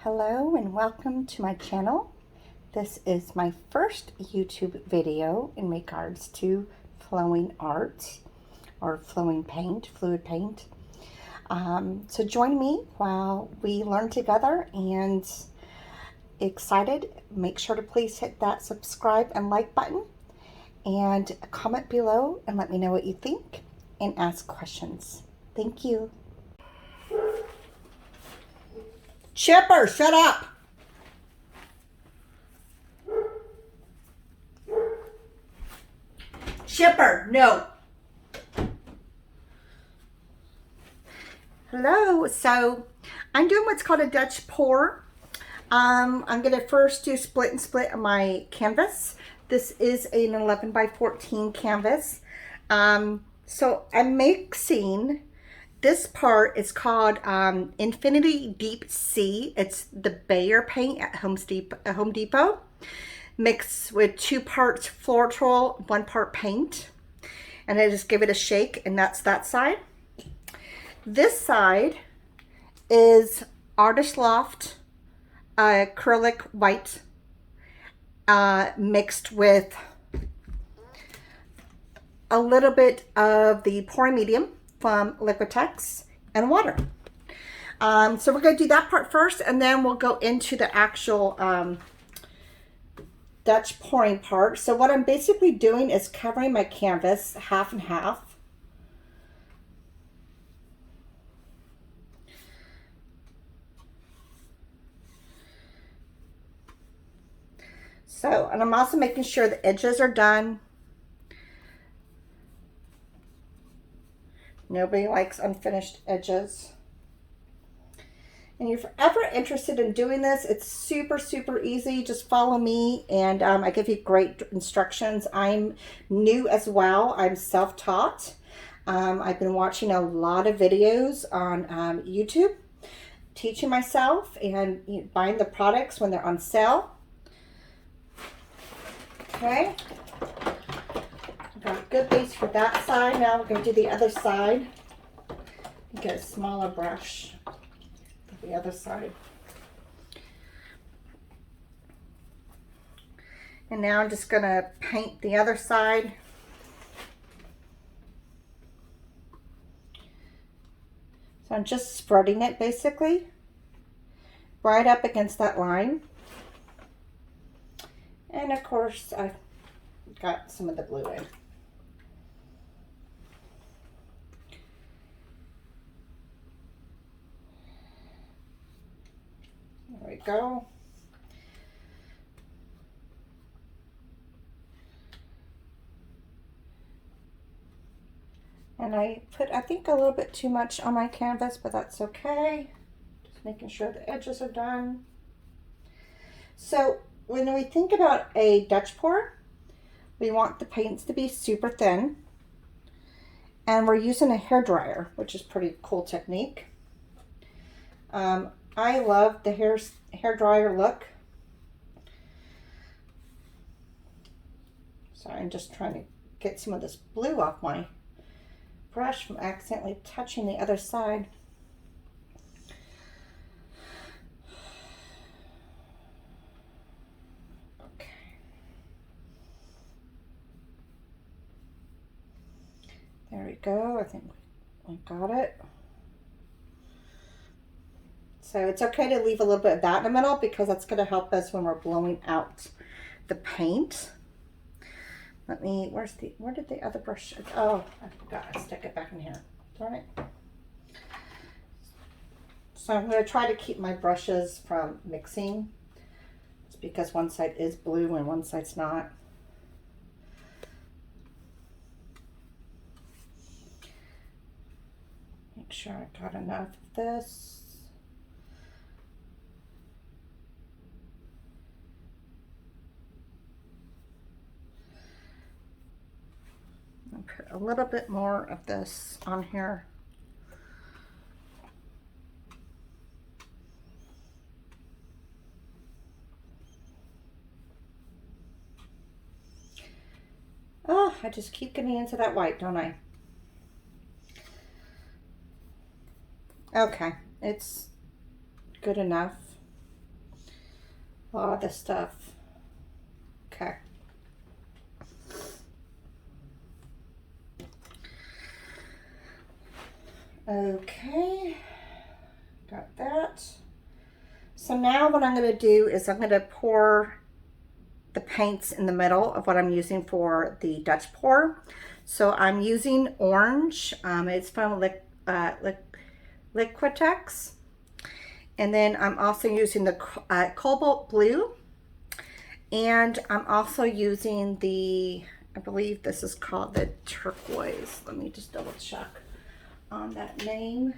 Hello and welcome to my channel. This is my first YouTube video in regards to flowing art or flowing paint, fluid paint. So join me while we learn together, and excited. Make sure to please hit that subscribe and like button and comment below and let me know what you think and ask questions. Thank you. Chipper, shut up! Chipper, no. Hello, so I'm doing what's called a Dutch pour. I'm gonna first do split and split on my canvas. This is an 11 by 14 canvas. So I'm mixing. This part is called Infinity Deep Sea. It's the Behr paint at Home Depot. Mixed with 2 parts Floetrol, 1 part paint. And I just give it a shake, and that's that side. This side is Artist Loft acrylic white mixed with a little bit of the pouring medium from Liquitex and water. So we're going to do that part first, and then we'll go into the actual Dutch pouring part. So what I'm basically doing is covering my canvas half and half. So, and I'm also making sure the edges are done. Nobody likes unfinished edges. And if you're ever interested in doing this, it's super, super easy. Just follow me, and I give you great instructions. I'm new as well. I'm self-taught. I've been watching a lot of videos on YouTube, teaching myself and buying the products when they're on sale. Okay. Got a good base for that side. Now we're going to do the other side. Get a smaller brush for the other side. And now I'm just going to paint the other side. So I'm just spreading it basically right up against that line. And of course I've got some of the blue in. There we go. And I put, I think, a little bit too much on my canvas, but that's okay. Just making sure the edges are done. So when we think about a Dutch pour, we want the paints to be super thin. And we're using a hair dryer, which is pretty cool technique. I love the hair dryer look. Sorry, I'm just trying to get some of this blue off my brush from accidentally touching the other side. Okay. There we go. I think we got it. So it's okay to leave a little bit of that in the middle, because that's going to help us when we're blowing out the paint. Let me, where did the other brush, oh, I forgot to stick it back in here. Darn it. So I'm going to try to keep my brushes from mixing. It's because one side is blue and one side's not. Make sure I got enough of this. I'll put a little bit more of this on here. Oh, I just keep getting into that white, don't I? Okay, it's good enough. a lot of this stuff. Okay. Okay, got that. So now what I'm going to do is I'm going to pour the paints in the middle of what I'm using for the Dutch pour. So I'm using orange. It's from Liquitex. And then I'm also using the cobalt blue. And I'm also using the, I believe this is called the turquoise. Let me just double check on that name.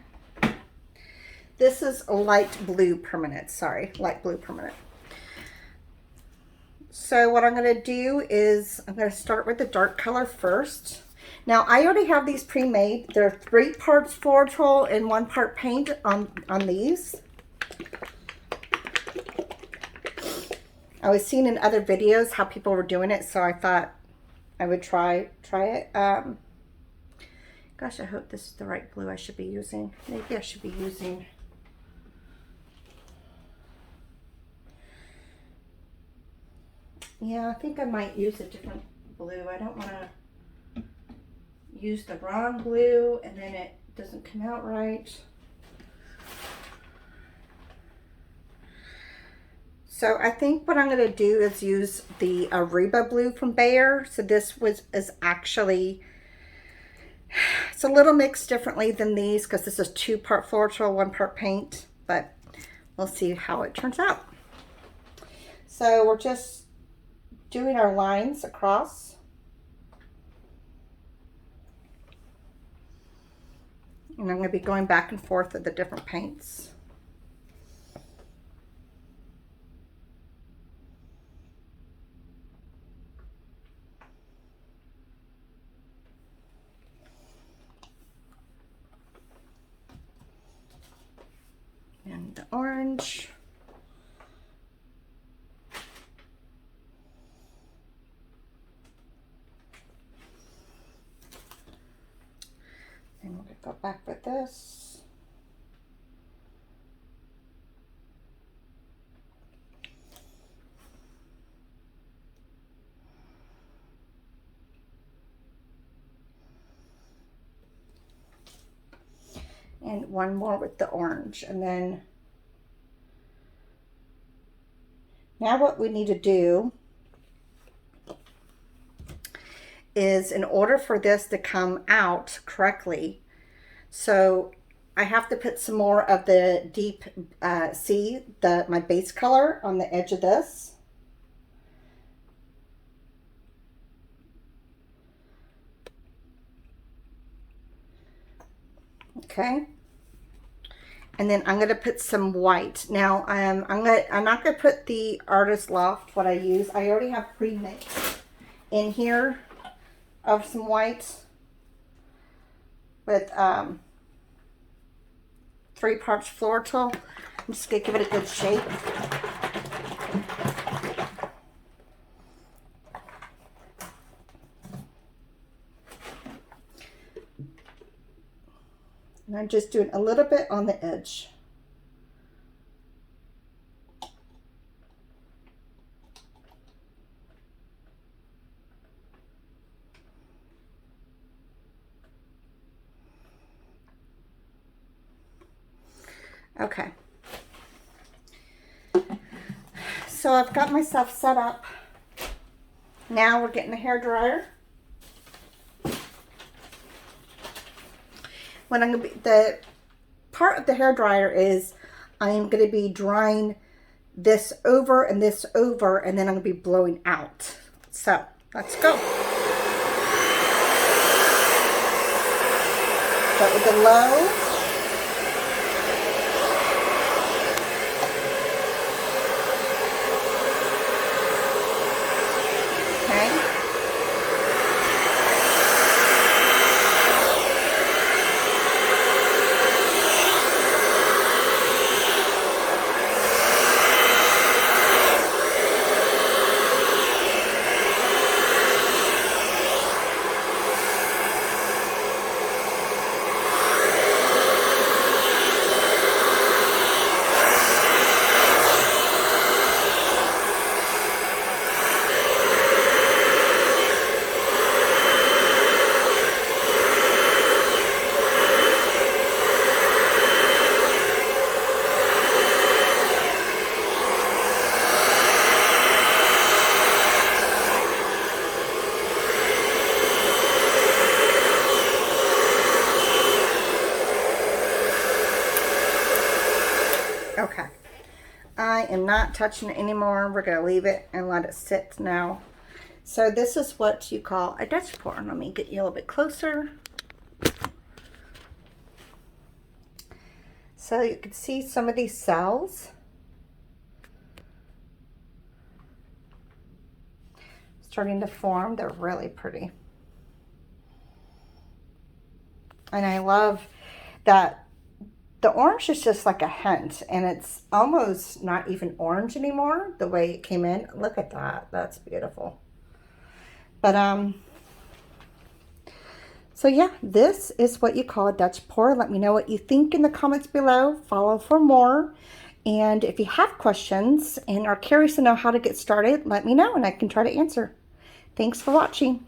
This is a light blue permanent. Sorry, light blue permanent. So what I'm going to do is I'm going to start with the dark color first. Now I already have these pre-made. There are 3 parts Floetrol and 1 part paint on these. I was seeing in other videos how people were doing it, so I thought I would try it. Gosh, I hope this is the right blue I should be using. Maybe I should be using... Yeah, I think I might use a different blue. I don't want to use the wrong blue and then it doesn't come out right. So I think what I'm going to do is use the Aruba Blue from Behr. So this is actually, it's a little mixed differently than these because this is 2 part Floetrol, 1 part paint, but we'll see how it turns out. So we're just doing our lines across. And I'm going to be going back and forth with the different paints. And the orange. And we're going to go back with this. And one more with the orange. And then now what we need to do is, in order for this to come out correctly, so I have to put some more of the deep sea, my base color on the edge of this. Okay. And then I'm going to put some white. Now I'm not going to put the Artist Loft, what I use. I already have pre-mixed in here of some white with 3 parts Floetrol. I'm just going to give it a good shake. And I'm just doing a little bit on the edge. Okay. So I've got myself set up. Now we're getting the hair dryer. When I'm going to be, the part of the hair dryer is I'm going to be drying this over and this over, and then I'm going to be blowing out. So let's go. Start with the low. Okay. I am not touching it anymore. We're going to leave it and let it sit now. So this is what you call a Dutch pour. Let me get you a little bit closer. So you can see some of these cells. Starting to form. They're really pretty. And I love that the orange is just like a hint, and it's almost not even orange anymore the way it came in. Look at that. That's beautiful. But so yeah, this is what you call a Dutch pour. Let me know what you think in the comments below. Follow for more. And if you have questions and are curious to know how to get started, let me know and I can try to answer. Thanks for watching.